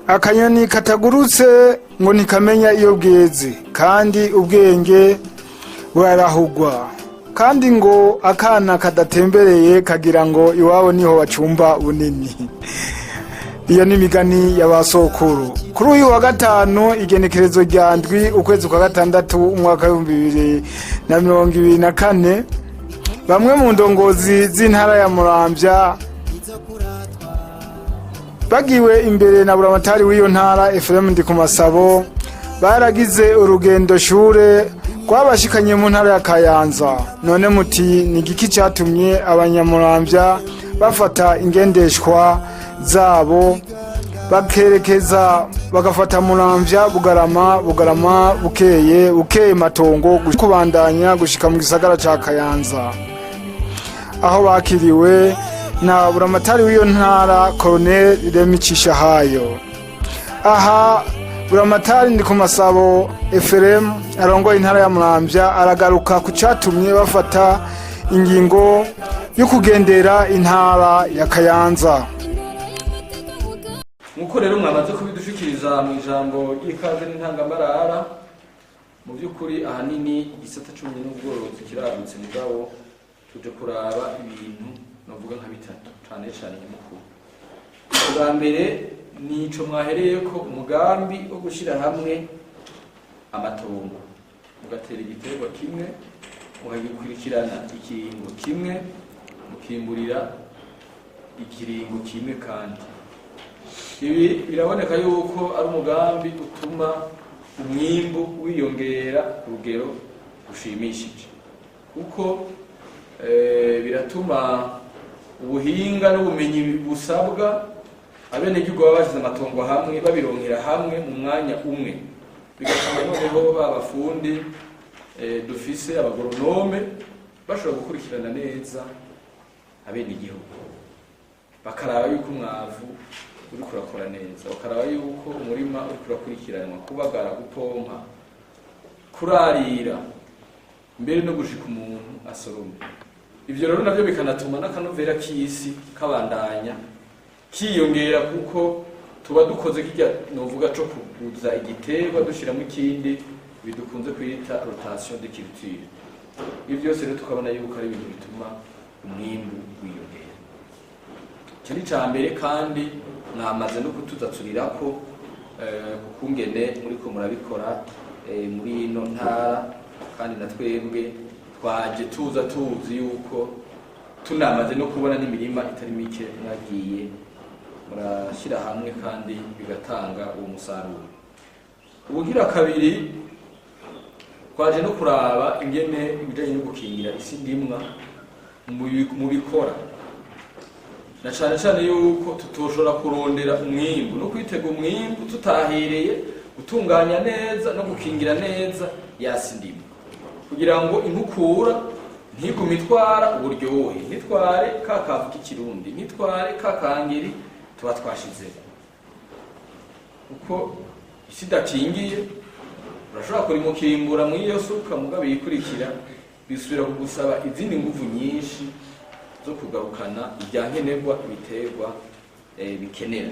akanyoni katagurutse ngo ntikamenya iyo bweze, kandi ubwenge burarahugwa, kandi ngo akana kadatembereye kagira ngo iwabo niho bacumba bunini. Iyo ni imigani y'abasokuru. Kuri uyu wa gatanu igenekerezo rya ndwi ukwezi kwa gatandatu umwaka w'2024, bamwe mu ndongozi z'intara ya Muramvya bagiwe imbere na buramatari w'iyo ntara Ephraim Ndikumasabo baragize urugendo shure rwabashikanye mu ntara ya Kayanza. None muti ni igiki cyatumye abanyamuramvya bafata ingendeshwa zabo bakerekeza bagafata Muramvya Bugarama bukeye Matongo kubandanya gushika mu gisagara ca Kayanza, aho bakiriwe na buramatari w'iyo ntara Colonel Remicisha Hayo. Aha buramatari Ndikumasabo Ephraim arongoye intara ya Muramvya aragaruka ku catumye bafata ingingo yo kugendera intara ya Kayanza. Nkuko rero mwamaze kubidushikiriza mu ijambo ry'ikaze n'intangamarara, mu by'ukuri ahanini igisata cy'ubumenyi n'ubworozi kiragutse mugabo tuje kuraba ibintu navuga nka bitatu cyane nyamukuru. Ubwa mbere nico mwahereyeko umugambi wo gushira hamwe amatongo, mugatera igiterwa kimwe, mukagikurikirana ikiringo kimwe, mukimburira ikiringo kimwe. Kandi ibi biraboneka yuko ari umugambi utuma umwimbu wiyongera ku rugero rushimishije, kuko biratuma ubuhinga n'ubumenyi busabwa abenegihugu baba bashize amatongo hamwe babironkera hamwe mu mwanya umwe, bigatuma noneho babafundi dufise abagoronome bashobora gukurikirana neza abenegihugu, bakaraba yuko umwavu uri kurakora neza, bakaraba yuko umurima uri kurakurikiranwa, kubagara, gupompa, kurarira, mbere no gushika umuntu asorome. Ivyo rero navyo bikanatuma n'akanovera k'isi kabandanya kiyongera, kuko tuba dukoze kirya novuga co kuguza igiterwa dushiramo ikindi, bidukunze kwita rotation de culture. Ivyo byose rero tukabona yuko ari ibintu bituma umwimbu wiyongera. Kiri cambere kandi namaze no kutuzaturira ko kukungene muriko murabikora muri ino ntara, kandi natwebwe twaje tuzi yuko tunamaze no kubona n'imirima itari mike mwagiye murashyira hamwe kandi bigatanga uwo musaruro. Ubugira kabiri twaje no kuraba ingene ibijanye no gukingira isi ndimwa mu bikora, na cyane yuko tutoshora kurondera umwimbu no kwitega umwimbu tutahereye gutunganya neza no gukingira neza yasi ndimwa, kugira ngo inkukura ntigume itwara uburyohe, nitware kakavu k'ikirundi, nitware kakangiri tuba twashizeho. Kuko isi dakingiye urashobora kurimukimbura mu iyo suka, mugabo yikurikira bisubira kugusaba izindi nguvu nyinshi zo kugarukana ibyankenerwa ibiterwa bikenera.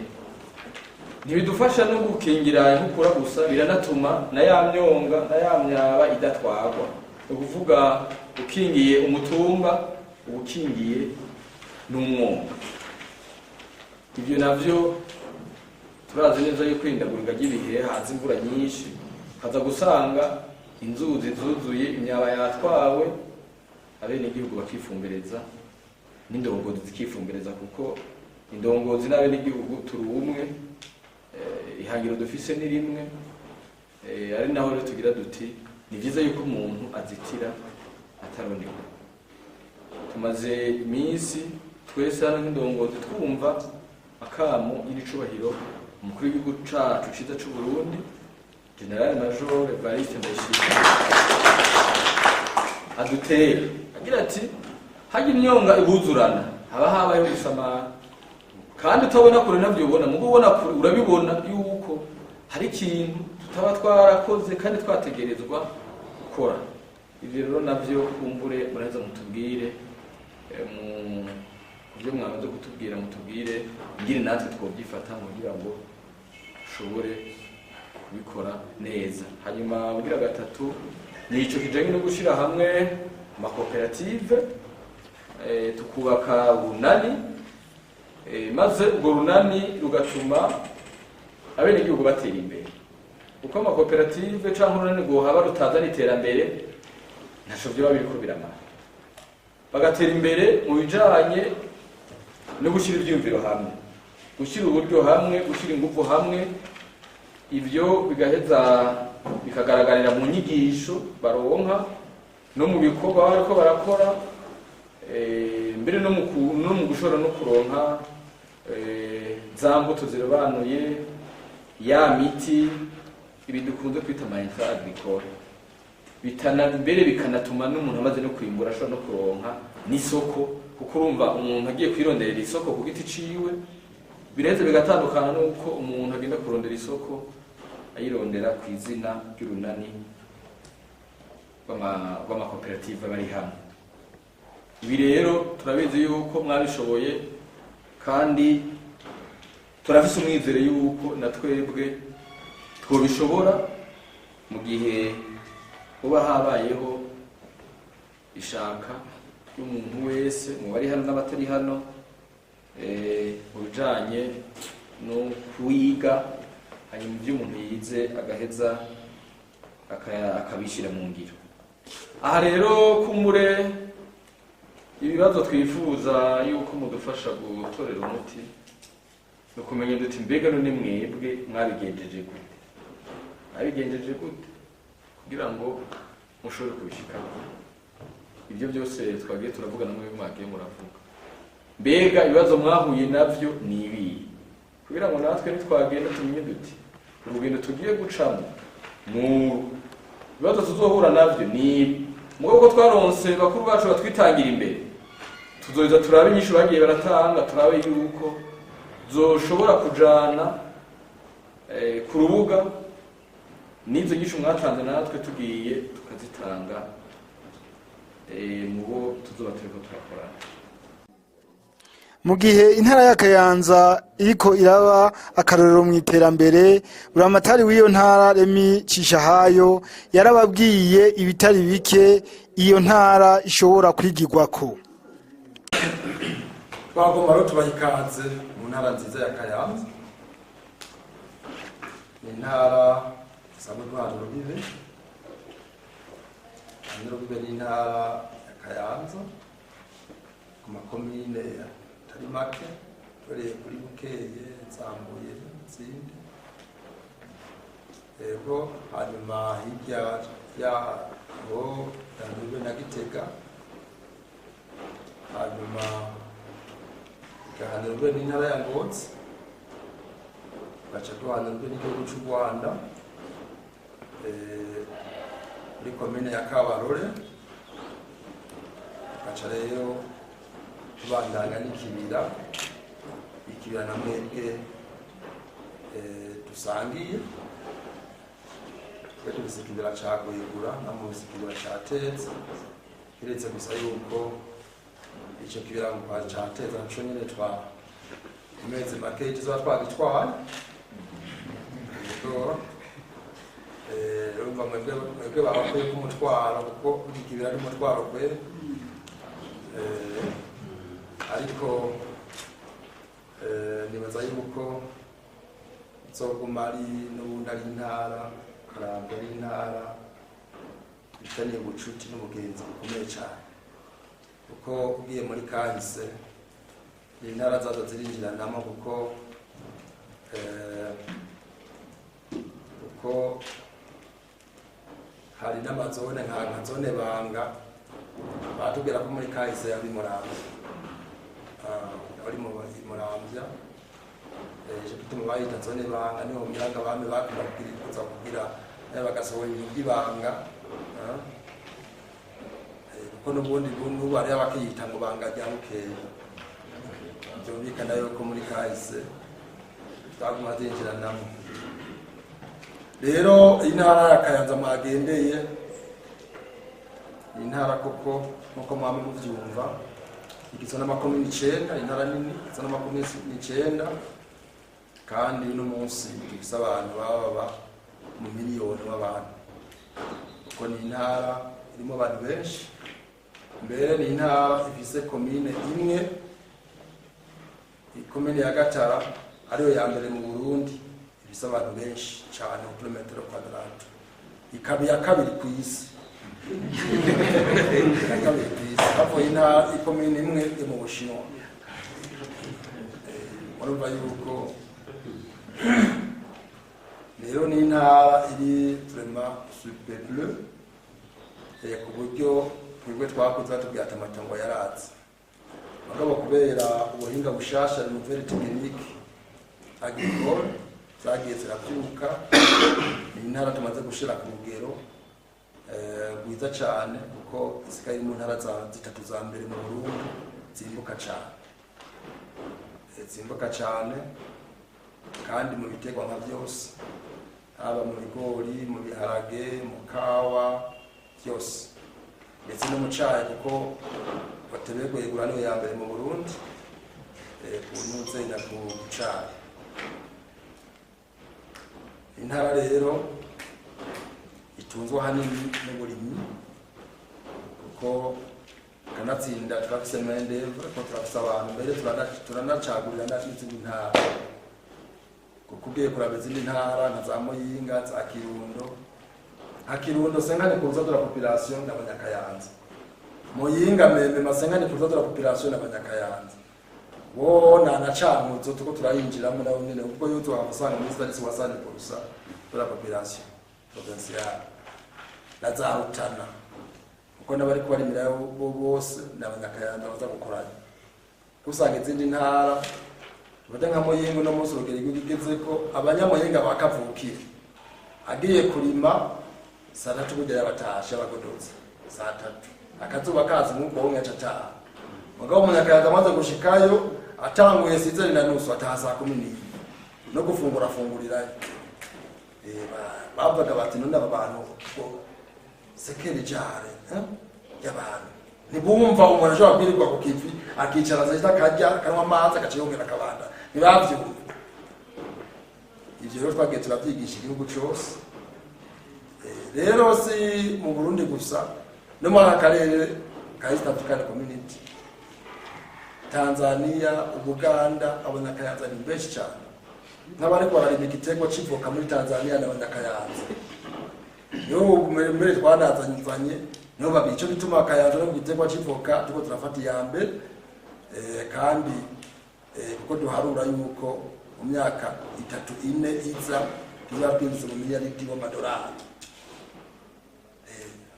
Ntibidufasha no gukingira inkukura gusa, biranatuma na ya myonga na ya myaba idatwagwa. Ukuvuga ukingiye umutumba, ukingiye n'umwonga. Ibyo navyo turazi neza yuko indagurika ry'ibihe haza imvura nyinshi, kaza gusanga inzuzi zuzuye, imyaba yatwawe, abenegihugu bakifumbereza n'indongozi zikifumbereza, kuko indongozi n'abenegihugu turi umwe, ihangiro dufise ni rimwe. Ari naho rero tugira duti ni byiza yuko umuntu azitira ataroneka. Tumaze iminsi twese hano nk'indongozi twumva akamo y'icubahiro umukuru w'igihugu cacu ciza c'u Burundi General Major Evariste Ndayishimiye adutera agira ati hajya imyonga ibuzurana haba habayeho gusamara, kandi utabona kure navyo ubona, mugo ubona kure urabibona yuko hari ikintu tutaba twarakoze kandi twategerezwa gukora. Ivyo rero navyo kumbure muraheza mutubwire mu byo mwamaze kutubwira, mutubwire ngire natwe twobyifata kugira ngo ushobore kubikora neza. Hanyuma bugira gatatu ni ico kijanye no gushira hamwe amakoperative, tukubaka urunani, maze urwo runani rugatuma abenegihugu batera imbere. Uko amakoperative canke urunani ngo haba rutazana iterambere ntaco vyoba biriko biramara. Bagatera imbere mu bijanye no gushyira ivyumviro hamwe, gushyira uburyo hamwe, gushyira ingufu hamwe, ivyo bigaheza bikagaragarira mu nyigisho baronka no mu bikorwa bariko barakora, mbere no mu gushora no kuronka za mbuto zirobanuye, ya miti, ibi dukunze kwita ama-intrants agricoles, mbere bikanatuma n'umuntu amaze no kwimbura ashobora no kuronka n'isoko, kuko urumva umuntu agiye kwironderera isoko ku giti ciwe bireze bigatandukana n'uko umuntu agenda kurondera isoko ayirondera ku izina ry'urunani rw'amakoperative bari hamwe. Ibi rero turabizi yuko mwabishoboye kandi turafise umwizere yuko na twebwe twobishobora mu gihe kuba habayeho ishaka y'umuntu wese mu bari hano n'abatari hano, mu bijanye no kwiga, hanyuma ibyo umuntu yize agaheza akabishyira mu ngiro. Aha rero kumure ibibazo twifuza yuko mudufasha gutorera umuti no kumenya duti mbega none mwebwe mwabigenjeje gute kugira ngo mushobore kubishikana. Ibyo byose twagiye turavugana mwe mwagiye muravuga. Mbega ibibazo mwahuye navyo ni ibi kugira ngo natwe nitwagenda tumenye duti urugendo tugiye gucamo ibibazo tuzohura navyo ni mwebwe twaronse bakuru bacu batwitangira imbere, tuzoza turabe inyishu bagiye baratanga, turabe yuko zoshobora kujana ku rubuga n'izo nyishu mwatanze natwe tugiye tukazitanga mubo tuzoba turiko turakorana. Mu gihe intara ya Kayanza iriko iraba akarorero mu iterambere, buramatari w'iyo ntara Remi Cishahayo yarababwiye ibitari bike iyo ntara ishobora kwigirwako. Twagomba rero tubahikaze mu ntara nziza ya Kayanza. Ni intara isanzwe duhana urubibe, ni intara ya Kayanza ku makomine atari make, tureye kuri Bukeye, Nsambuye n'izindi. Ego hanyuma hirya yaho Danube na Gitega, hanyuma igahanirwe n'intara ya Ngozi, gaca duhanirwe n'igihugu cy'u Rwanda muri komine ya Kabarore, gaca rero tubandanya n'ikibira na mwebwe dusangiye twe tubisikibira cagwegura na mu bisikibira catetse, kiretse gusa yuko ico kibira mu kwa cateza naco nyene twa imeze make tuzoba twagitwaye urumva mwebwe bakwiye kumutwara kuko ikibira ari umutwaro kwe, ariko nibaza yuko izoguma ari n'ubundi ari intara, Karambi ari intara ifitaniye ubucuti n'umugenzi bukomeye cyane, kuko ugiye muri kahise intara zaza zirinjiranamo kuko hari n'amazone nka zone Banga batubwira ko muri kahise yari Muramvya, ari mu Muramvya, je bituma bayita zone Banga niho miraga bame bakubwira kuza kugira bagasohoye ibanga, kuko n'ubundi n'ubu ari abakiyita ngo Banga rya Bukeye. Byumvikana yuko muri kahise twaguma zinjiranamo. Rero intara ya Kayanza mwagendeye, intara koko nkuko mwame muvyumva igizwe n'amakomine 9, intara nini igizwe n'amakomine 9, kandi uno munsi dufise abantu baba mu miliyoni w'abantu, kuko ni intara irimo abantu benshi. Mbere ni intara ifise komine imwe, ikomine ya Gatara ariyo ya mbere mu Burundi ifise abantu benshi cyane ku kilometero kwadrato, ikaba iya kabiri ku isi. Hapo ina ikomine imwe mu Bushinwa. Urumva yuko rero ni intara iri vraiment superbe, ku buryo twebwe twakoze tubyata amatongo yaratse. Mugabo kubera ubuhinga bushasha ni nouvelle technique agricole zagiye zirabyuka, ni intara tumaze gushira ku rugero bwiza cyane, kuko isigaye mu ntara zitatu za mbere mu Burundi zimbuka cyane kandi mu biterwa nka byose, haba mu bigori, mu biharage, mu kawa byose, ndetse no mu cyayi, kuko batebeguye igura niyo ya mbere mu Burundi ku ntuze na ku cyayi. Intara rero itunzwe hanini n'uburimyi, kuko kanatsinda turafise mendevre, ko turafise abantu mbere turanacagurira n'izindi ntara, kuko ugiye kuraba izindi ntara nka za Muyinga, za Kirundo. Nka Kirundo senkani kuruza de la population n'Abanyakayanza, Muyinga meme masenkani kuruza de la population n'Abanyakayanza. Wo na Cankuzo tuko turayinjiramo nawo nyene, kuko yo tuhasanga muri stade wasane porusa de la population provinciale na za Rutana, kuko nabari ko barimira bose n'Abanyakayanza baza gukoranya. Usanga izindi ntara bada nka Muyinga no munsi rugero igeze ko Abanyamuyinga bakavukira, agiye kurima saa 3 kugera batashe abagodozi saa 3, akazuba kazi nk'uko wonye atataha. Mugabo Umunyakayanza amaze gushikayo atanguye sizeri na nusu ataha saa 10 no fungurirayo. Bavuga bati none aba bantu sekere jare y'abantu ntibumva umuntu ashobora kwirirwa ku kivi akicara zahita akarya kanwa amazi akaciyongera akabanda, ntibavyumva. Ivyo rero twagiye turabyigisha igihugu cyose. Rero si mu Burundi gusa, no mu akarere ka East African Community, Tanzania, Uganda, Abanyakayanza ni benshi cyane. N'abari bararima igitego civoka muri Tanzania n'Abanyakayanza. Yo mbere twanazanyizanye no babico bituma Kayanza no gitego civoka tuko turafata yambe, kandi kuko duharura yuko mu myaka 3-4 iza tuba twinjiza mu miliyaridi y'amadolari.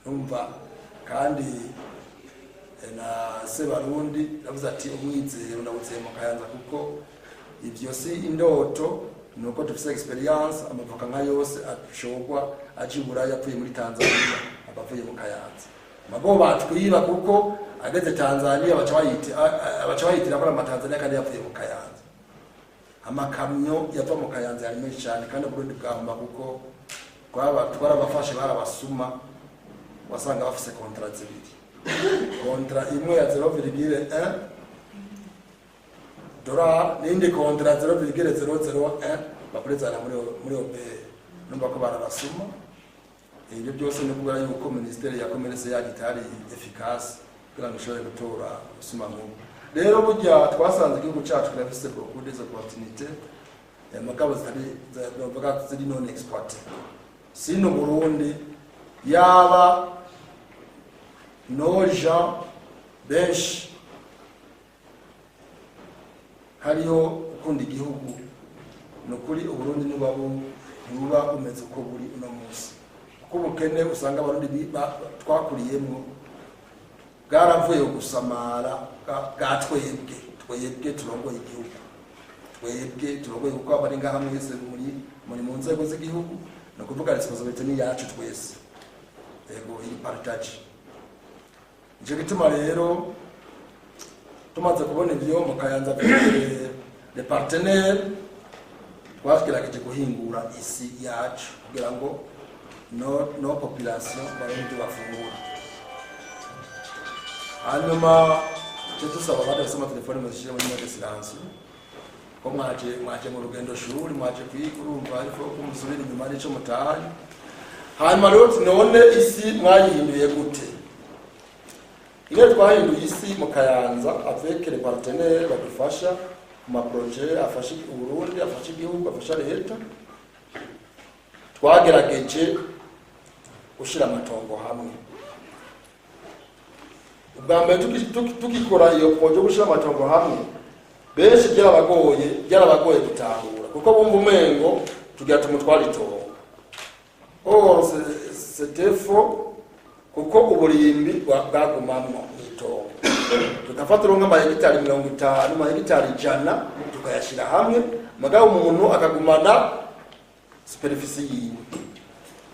Numva kandi na Sebarundi navuze ati umwizero ndabutse mu Kayanza, kuko ivyo si indoto, nuko dufise experience. Amavoka nka yose ashogwa ajibura yapfuye muri Tanzania abavuye mu Kayanza. Mabo batwiba kuko ageze Tanzania abaca bayitira ko ama Tanzania kandi yapfuye mu Kayanza. Amakamyo yava mu Kayanza yari menshi cyane, kandi Burundi bwahomba kuko twarabafashe barabasuma, wasanga bafise contrat zibiri. Kontra imwe ya 0,1 $, n'indi kontra 0,001 bakurezana muri OPE. Numva ko barabasuma. Ibyo byose no kubara yuko Ministeri ya Commerce yagitari efficace kugira ngo ishobore gutora usuma mu. Rero burya twasanze igihugu cyacu kirafise beaucoup des opportunités, mugabo ziri non exploité. Sino Burundi yaba noja benshi hariho ukunda igihugu, nukuri Uburundi nuba umeze uko buri uno munsi, kuko ubukene usanga Abarundi twakuriyemo bwaravuye gusamara twebwe turongoye igihugu, twebwe turongoye uko abari ngaha mwese muri mu nzego z'igihugu, no kuvuga responsibility ni yacu twese, ego iri partage. Icyo gituma rero tumaze kubona ibyo mu Kayanza de partenaire twashikirageje guhingura isi yacu kugira ngo no population barundi bafungura. Hanyuma cyo dusaba abandi basoma telefone muzishire muri mode silence ko mwaje mu rugendo shuri mwaje kwiga urumva ariko ko musubira inyuma arico mutahaye. Hanyuma rero none isi mwayihinduye gute? Ile twahinduye isi mu Kayanza avec les partenaires badufasha mu maprojet afasha Burundi, afasha igihugu, afasha leta. Twagerageje gushira amatongo hamwe. Ubwa mbere tukikora iyo projet gushira amatongo hamwe, benshi byarabagoye gutahura kuko bumva umengo tugira tumutwara itongo. Or c'était faux kuko uburimbi bwagumamwo itongo. Tukafata ronka amahegitari 50, amahegitari 100 tukayashira hamwe, magabo umuntu akagumana superficie yiwe.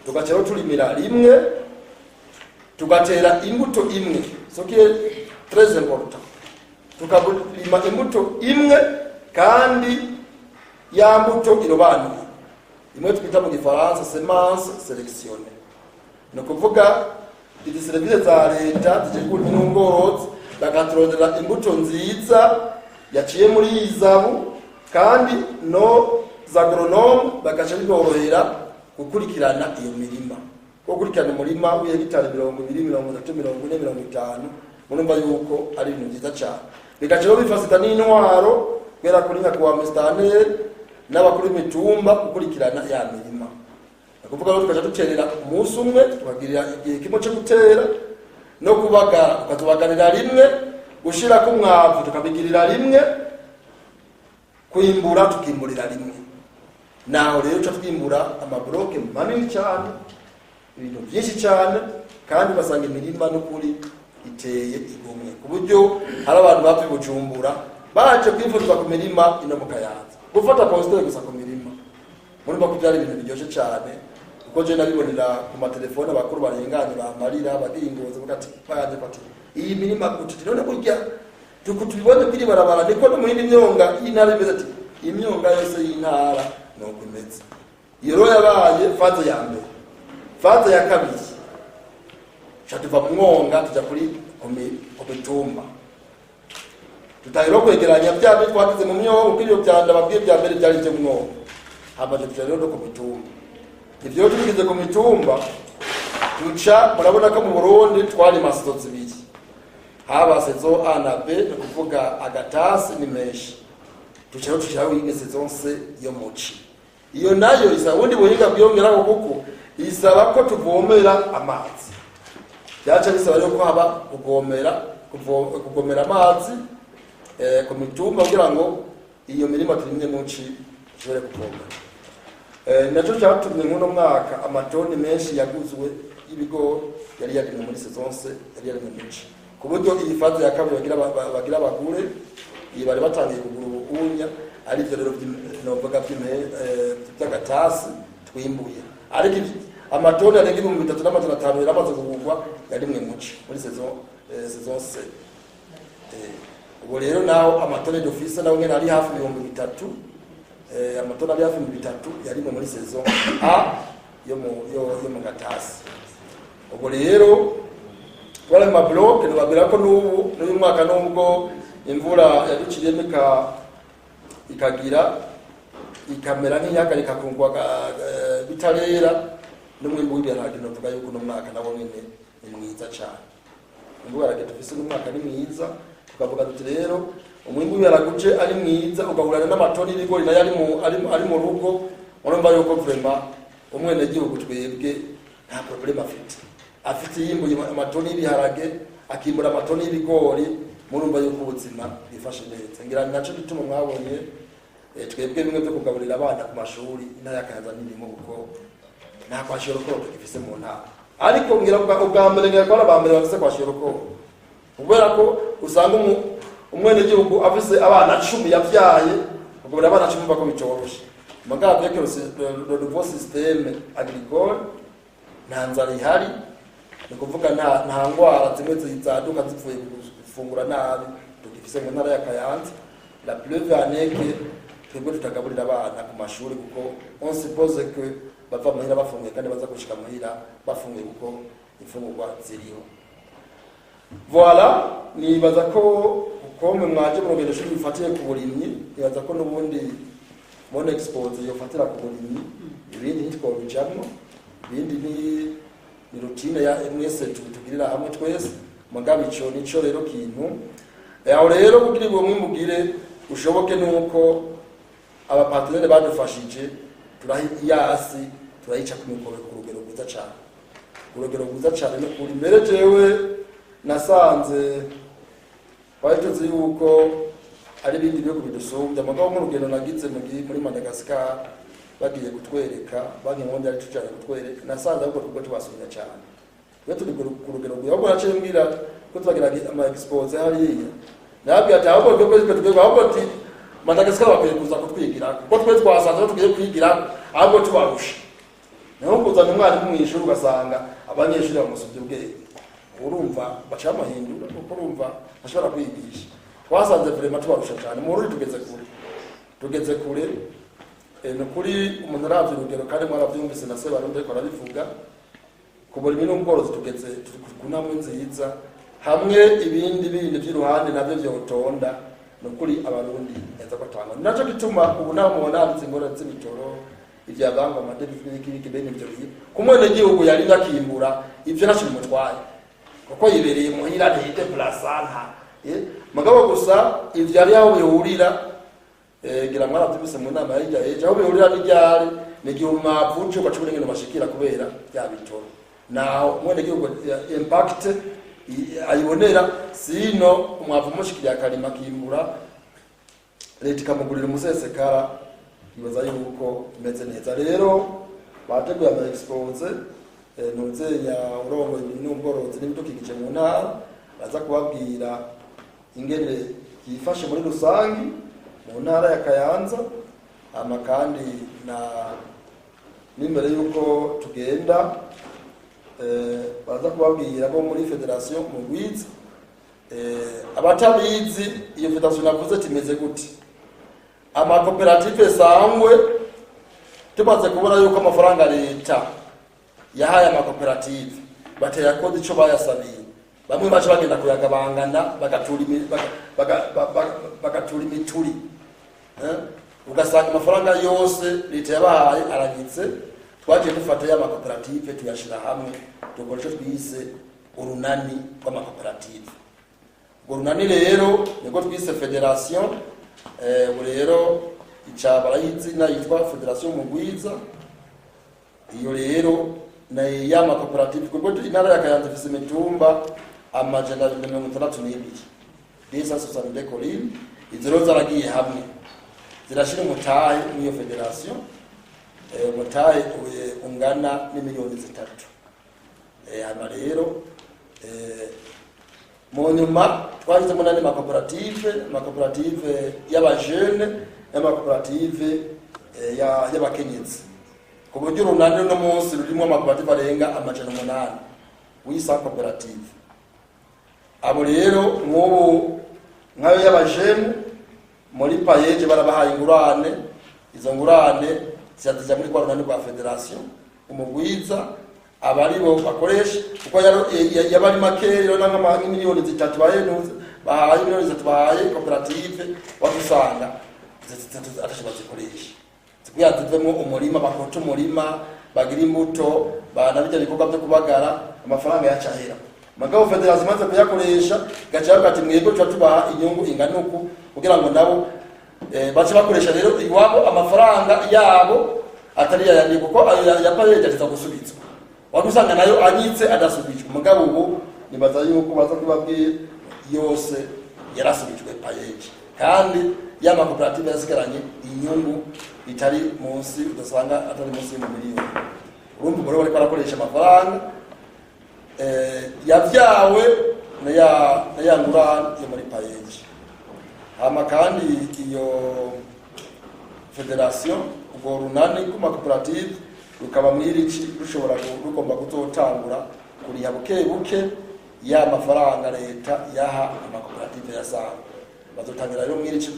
Tukacero tulimira rimwe, tugatera imbuto imwe. Ce qui est très important. Tukalima imbuto imwe kandi ya mbuto irobanuye. Imwe twita mu Gifaransa semence sélectionnée. No kuvuga izi service za leta zikuru n'ubworozi bagatorondera imbuto nziza yaciye muri izabu kandi no za agronome bagaca biborohera gukurikirana iyo mirima. Gukurikirana umurima w'hegitari 20, 30, 40, 50 murumva yuko ari ibintu byiza cyane. Bigaca bifasita n'intwaro kwera kuri nyakubahwa Mr. n'abakuru b'imitumba gukurikirana ya mirima. Kuvuga ngo tukaja duterera umunsi umwe tubagirira igihe kimwe cyo gutera no kubagara ukatubagarira rimwe, gushira ku mwavu tukabigirira rimwe, kuimbura tukimburira rimwe. Naho rero cyo twimbura amabloke manini cyane, ibintu byinshi cyane kandi basanga imirima no kuri iteye igomwe. Ku buryo hari abantu bapfi Bujumbura baje kwifuza ku mirima ino mu Kayanza. Gufata poster gusa ku mirima. Muri bakubyara ibintu biryoshye cyane. Kuko je nabibonera ku matelefone abakuru barenganye bamarira bagingoza bugati baje pati. Iyi mirima kuti none burya tukutubibone kuri barabara niko no muhindi myonga intara imeze ati imyonga yose y'intara no kumeze. Iyo ro yabaye faze ya mbere. Faze ya kabiri. Chatuva mwonga tuja kuri komitumba. Tutahiro kwegeranya bya bintu twakize mu myongo kiriyo byanda babwiye bya mbere byari byo mwongo. Habaje tujero no komitumba. Ivyo tugize komitumba tuca murabona ko mu Burundi twari masto zibiri. Haba sezo A na B no kuvuga agatasi ni meshi. Tucero tucaho ine sezonse yo muci. Iyo nayo isa wundi buhinga byongera kuko isaba ko tuvomera amazi. Yacha bisaba rero ko haba kugomera amazi ku mitumba kugira ngo iyo mirima turimye muci ishobore kuvoma. Naco cyatumye nkuno mwaka amatoni menshi yaguzwe y'ibigori yari yarimwe muri saisonse yari yarimwe muci. Ku buryo iyi faze ya kabiri bagira bagure iyi bari batangiye kugura ubukunya ari byo rero novuga by'agatasi twimbuye. Ariko amatoni arenga 3500 yaramaze kugurwa yarimwe muci muri saisonse. Ubu rero naho amatoni d'office naho ngene ari hafi 3000 amatoni ari hafi 3000 yarimwe muri saison A yo mu gatasi. Ubu rero wala mabloke nababira ko n'uyu mwaka nubwo imvura yaduciriyemo ikagira ikamera nk'iyaga ikakungwa bitarera n'umwimbu w'ibiharage no tuvuga yuko no mwaka nawo nyine ni mwiza cyane. Imvura yarage tufise n'umwaka ni mwiza tukavuga tuti rero umwimbu w'ibiharage ari mwiza ugahurana n'amatoni y'ibigori nayo ari mu rugo urumva yuko vraiment umwene gihugu twebwe nta problem afite yimbuye amatoni y'ibiharage akimbura amatoni y'ibigori murumva yuko ubuzima bifashe neza. Ngira naco bituma mwabonye twebwe bimwe byo kugaburira abana ku mashuri n'ayakaza n'irimo kuko nta kwashira ko gifise mu ntara. Ariko ngira ubwa mbere ngira ko abambere bafise kwashira ko ubera ko usanga umwene gihugu afise abana 10 yavyaye kugaburira abana 10 bako bicoroshe. Magabo yake le nouveau système agricole ntanzara ihari ni kuvuga nta ngwara zimwe zizaduka zipfuye gufungura nabi tugifise mu ntara ya Kayanza. La preuve année que twebwe tutagaburira abana ku mashuri kuko on suppose que bava muhira bafunguye kandi baza gushika muhira bafunguye kuko imfungurwa ziriho. Voilà, nibaza ko kome mwaje mu rugendo shuri bifatiye ku burimyi yaza ko n'ubundi mone expose yofatira ku burimyi ibindi ntitwobijamwo ibindi ni routine ya mwese tugirira hamwe twese mugabe ico nico rero kintu aho rero kugira ngo mwimugire ushoboke nuko abapartenere badufashije turahiyasi turayica ku rugero rwiza cyane urugero rwiza cyane no kuri mbere jewe nasanze bayituze yuko ari bindi bihugu bidusumbya mugabo mu rugendo nagize muri Madagascar bagiye kutwereka banki ngondi ari tujana kutwereka nasanze ahubwo twebwe tubasubira cyane twe turi ku rugero rw'abo naciye mbwira ko tubagira ama expose hariya nabwiye ati ahubwo twebwe ahubwo ati Madagascar bakwiye kuza kutwigira kuko twe twasanze tugiye kwigira ahubwo tubarusha naho kuzana umwarimu mu ishuri ugasanga abanyeshuri bamusubye ubwenge urumva baca amahindura kuko urumva ashobora kwigisha twasanze vraiment tubarusha cyane mu ruri tugeze kure no kuri umuntu aravye urugero kandi mwaravyumvise na se barundi ariko arabivuga kubura ibintu ubworozi tugeze kunamwe nziza hamwe ibindi by'iruhande navyo vyotonda no kuri abarundi neza ko tanga naco gituma ubu namubona abitse ingorane z'ibitoro ivyabanga amadebi bene ibyo biye kumwene gihugu yari ngakimbura ivyo nashimwe mutwaye kuko yibereye muhira ntiyite plasanta magabo gusa ivyo ari aho bihurira gira mwana tubise mu nama y'ijya aho bihurira n'iryari n'igihe umwavuje ugacubura ingene bashikira kubera bya bitoro naho mwene gihugu impact ayibonera sino umwavu mushikira akarima kimbura leta ikamugurira umusesekara ibaza yuko imeze neza rero bateguye ama expose nuzenya urongo n'ubworozi n'ibidukikije mu ntara baza kubabwira ingene yifashe muri rusangi mu ntara ya Kayanza ama kandi na nimere yuko tugenda baza kubabwira ko muri federation mu Rwiza abatabizi iyo federation navuze timeze gute amakoperative sangwe tumaze kubona yuko amafaranga leta yahaye amakoperative batera kodi ico bayasabiye bamwe baje bagenda kuyagabangana bagatura imituri ugasanga amafaranga yose leta yabahaye aragitse twaje dufata ya makoperative tuyashira hamwe dukora ico twise urunani rw'amakoperative urunani rero niko twise federation rero icabara y'izina yitwa Federation Mugwiza iyo rero na ya makoperative kuko intara ya Kayanza ifise imitumba amajana 162 desa sosande kolini izero zaragiye hamwe zirashira umutahe n'iyo federation umutahe ungana n'imiliyoni 3 hano rero mu nyuma twagize munani makoperative y'abajene n'amakoperative y'abakenyezi ku buryo urunani no munsi rurimo amakoperative arenga amajana 8 wisa koperative abo rero nk'ubu nkayo y'abajene muri payeje barabahaye ingurane izo ngurane ziyatija muri kwa runani rwa federation umugwiza abari bo bakoresha uko yabari makero nanga miliyoni 3 bayenuze bahaye miliyoni 3 bahaye koperative wadusanga atashibaze koresha zikuyazivemo umurima bakota umurima bagira imbuto banabijya bikorwa byo kubagara amafaranga yacahera magabo federation maze kuyakoresha gacaga ati mwego tubaha inyungu ingana uku kugira ngo nabo bace bakoresha rero iwabo amafaranga yabo atari yandi kuko yapayeje ateza gusubizwa wadusanga nayo anyitse adasubijwe mugabo ubu nibaza yuko baza kubabwiye yose yarasubijwe payeje kandi ya makoperative yasigaranye inyungu itari munsi udasanga atari munsi mu miliyoni urumva gore bari barakoresha amafaranga yavyawe na ya ngurane yo muri payeje hama kandi iyo federation ubwo runani ku makoperative rukaba mwirici rushobora rugomba kuzotangura kuriha buke ya mafaranga leta yaha amakoperative yasanga bazotangira rero mwirici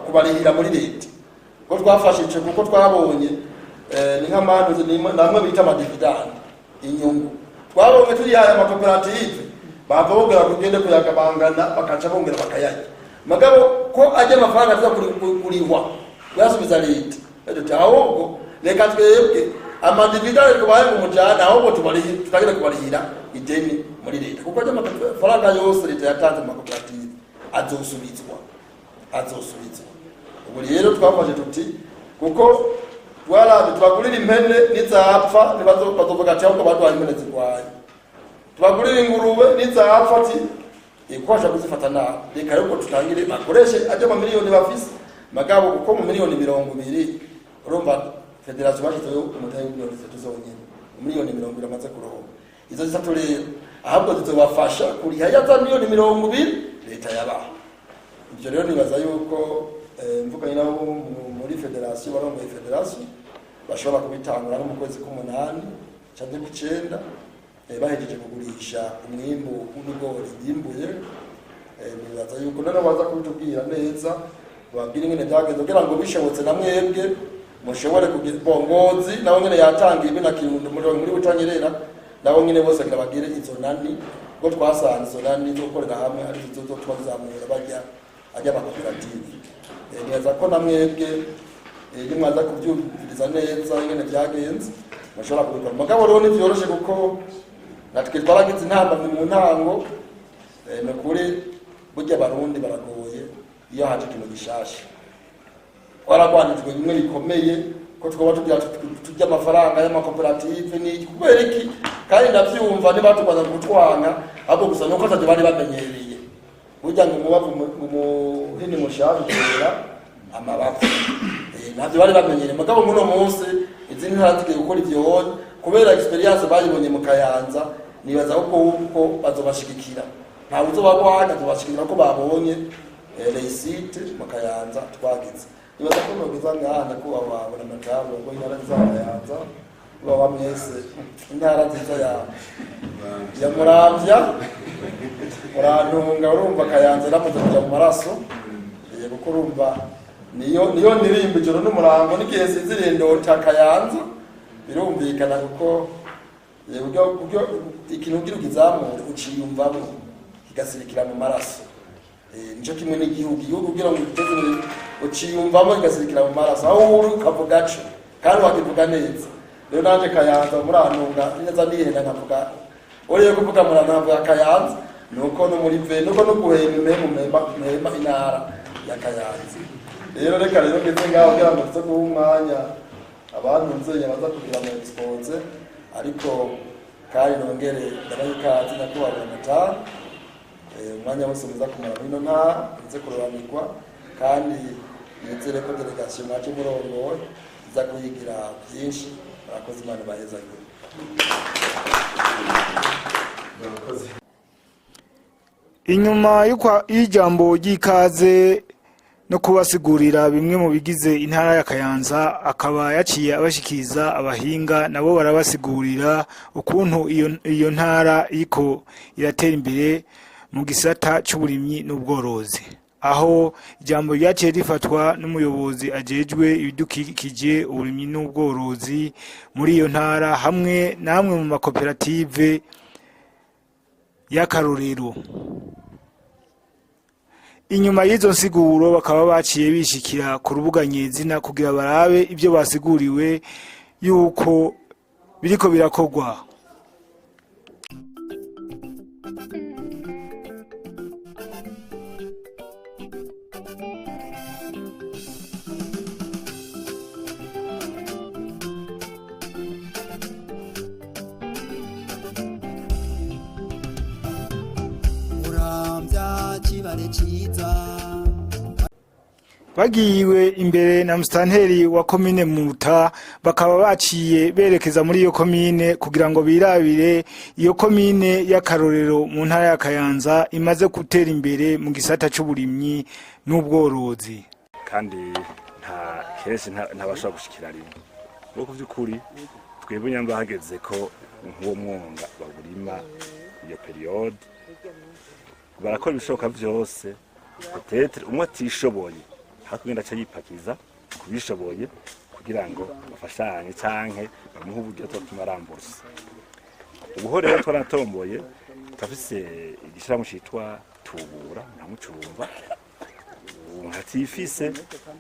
kubarihira muri leta ko twafashije kuko twabonye ni nk'amantu namwe bita amadividende inyungu twabonye turi haya amakoperative bava bongera kugenda kuyagabangana bakaca bongera bakayarya magabo ko ajya amafaranga aza kurihwa yasubiza leta edo ahubwo reka twebwe amadividende kubaye mu mujana ahubwo tutagira kubarihira ideni muri leta kuko ajya amafaranga yose leta yatanze mu makoperative azosubizwa ubu rero twafashe tuti kuko twagurira impene nizapfa bazovuga ati ahubwo baduhaye impene zirwaye twagurira ingurube nizapfa ati ikwasha kuzifata nabi reka yuko tutangire bakoreshe ajya mu miliyoni bafise magabo kuko mu miliyoni 200 urumva federation bashizeho umutayi miliyoni 3 zonyine miliyoni 200 amaze kuroha izo zitatu rero ahubwo zizobafasha kuriha yaza miliyoni 200 leta yabaha ibyo rero nibaza yuko mvuganye nabo muri federation barongoye federation bashobora kubitangura no mu kwezi k'umunani cyangwa ku9 bahejeje kugurisha umwimbu w'ibigori byimbuye nibaza yuko none baza kubitubwira neza babwira ingene byagenze kugira ngo bishobotse na mwebwe mushobore kugira bongozi nawe nyene yatangiye ibina kirundo muri butanyerera nawe nyene bose kirabagire izo nani ko twasanze izo nani zo gukorera hamwe ari zo twazamura bajya ajya amakoperative nibaza ko na mwebwe nimwaza kubyumviriza neza ingene byagenze mushobora kubikora mugabo rero nivyoroshe kuko natwe twaragize intamba mu ntango nukuri burya barundi baragoye iyo haje ikintu gishasha waragwanijwe bimwe bikomeye ko twaba tujya amafaranga y'amakoperative ni kubera iki kandi ndavyumva niba tubaza gutwana ahubwo gusa nuko ataje bari bamenyereye burya ngo mubavu mu hini mushahira amabavu ntabyo bari bamenyereye mugabo muno munsi izindi ntara tugiye gukora ivyo kubera experience bayibonye mu Kayanza nibaza uko bazobashigikira nta uzobagwanya tubashikira ko babonye reisite mu Kayanza twagize nibaza ko nogiza ngana ko babona matabo ngo intara z'Akayanza baba mwese intara nziza ya Muramvya urantunga urumva Kayanza namuze kujya mu maraso kuko urumva niyo nirimba ijoro n'umurango n'igihe sizirindo cya Kayanza birumvikana kuko ubwo ikintu ugira ukizamura uciyumvamo kigasirikira mu maraso nico kimwe n'igihugu kugira ngo uteze uciyumvamo kigasirikira mu maraso aho uri ukavuga co kandi wakivuga neza rero nanje Kayanza murantunga neza ndihenda nkavuga uriye kuvuga murantunga Kayanza nuko no muri ve nuko no guhema intara ya Kayanza rero reka rero ngeze ngaho kugira ngo tuze guha umwanya abantu nzenya baza kugira mu expose ariko kandi nongere ndabayikazi nakubaye amata umwanya wose uza kumara bino nze kurobanirwa kandi nizere ko delegation mwaje murongo iza kuyigira byinshi abakozi Imana baheza inyuma y'ijambo ry'ikaze no kubasigurira bimwe mu bigize intara ya Kayanza akaba yaciye abashikiriza abahinga nabo barabasigurira ukuntu iyo ntara iko iratera imbere mu gisata cy'uburimyi n'ubworozi aho ijambo ryaciye rifatwa n'umuyobozi ajejwe ibidukikije uburimyi n'ubworozi muri iyo ntara hamwe namwe mu makoperative y'akarorero. Inyuma y'izo nsiguro bakaba baciye bishikira ku rubuga nyezina kugira barabe ibyo basiguriwe yuko biriko birakogwa. Bagiwe imbere na mustanteri wa komine Muta bakaba baciye berekeza muri iyo komine kugira ngo birabire iyo komine y'akarorero mu ntara ya Kayanza imaze gutera imbere mu gisata cy'uburimyi n'ubworozi kandi nta kese ntabashobora gushikira rimwe bwo kuvyukuri twebwe nyamba hageze ko nk'uwo mwonga baburima iyo periode barakora ibishoboka vyose peut-être umwe atishoboye hakugenda cha yipakiza kubishoboye kugira ngo bafashanye canke bamuhe uburyo twa tumarambursa ubuho rero twaratomboye turafise igishirahamwe citwa Tubura nta mucumba nkatifise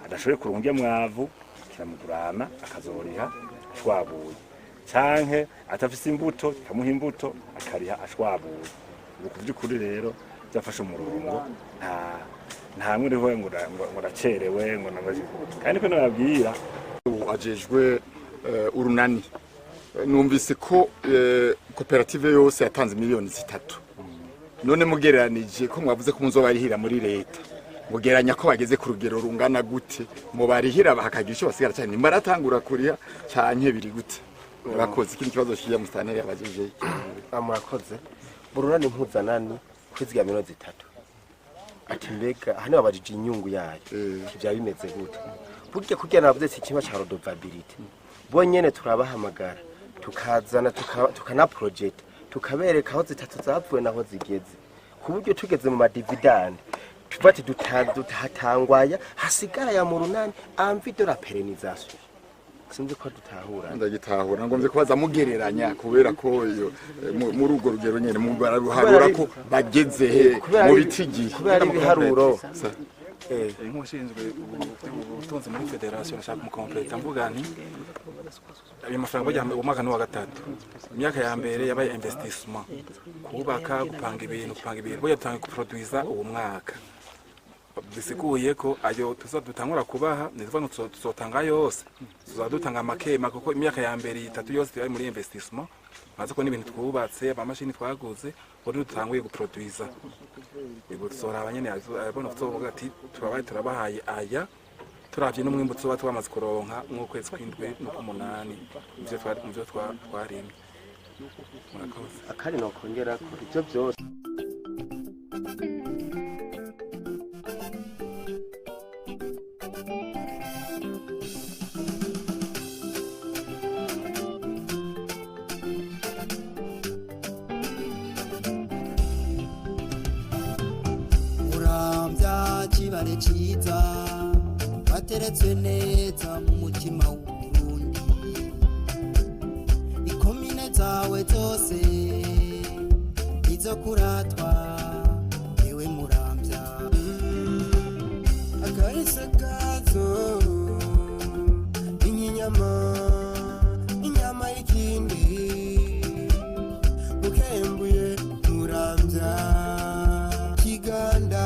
adashoboye kurunga mwavu kiramugurana akazoriha ashwabuye canke atafise imbuto kamuha imbuto akariha ashwabuye ubu by'ukuri rero byafashe umurongo nta mwere ho ngo racerewe ngo nabaje kandi ko nababwira ajejwe urunani numvise ko koperative yose yatanze miliyoni 3 none mugereranije ko mwavuze ko muzobarihira muri leta mugeranya ko bageze ku rugero rungana gute mu barihira bakagira icyo basigara cyane maratangura kuriya cyane biri gute bakoze ikindi kibazo kiya mustaneri abajije amurakoze burunani mpuzanani kwiziga miliyoni 3 ati mbega hano babajije inyungu yayo kivya bimeze gute burya kugira navuze iki kiba cha redovability bonyene turabahamagara tukazana tukana project tukabereka aho zitatu zapfuye naho zigeze ku buryo tugeze mu madividend tufati dutatangwaya hasigara ya mu runani amvido la perenization sinzi ko dutahura ndagitahura ngomvye ko baza mugereranya kubera ko iyo muri ugo rugero nyene mu bararuharura ko bageze he mu bitigi kubera ibiharuro nk'ushinzwe ubutunzi muri federation nashaka mu complete mvuga nti ayo mafaranga bajya mu mwaka wa gatatu imyaka ya mbere yabaye investissement kubaka gupanga ibintu boya tutanga kuproduiza uwo mwaka bisiguye ko ayo tuzadutangura kubaha nivuga ngo tuzotanga yose tuzadutanga amakema kuko imyaka ya mbere 3 yose yabaye muri investissement maze ko n'ibintu twubatse amamashini twaguze buri dutanguye guproduiza yego tsora abanyene abona tsovuga ati turabahaye aya turavye n'umwimbu tsoba twamaze kuronka nk'ukwezi kw'indwi no kumunani ivyo twarimye murakoze akari no kongera ko ivyo byose kibare ciza bateretse neza mu mutima w'Uburundi ikomine zawe zose izo kuratwa ewe Muramvya akahise kazo inyama y'ikindi ukembuye Muramvya Kiganda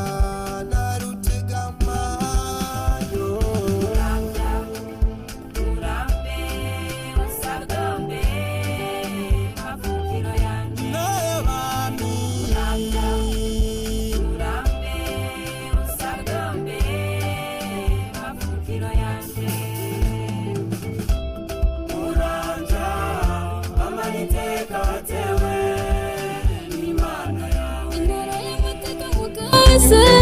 Say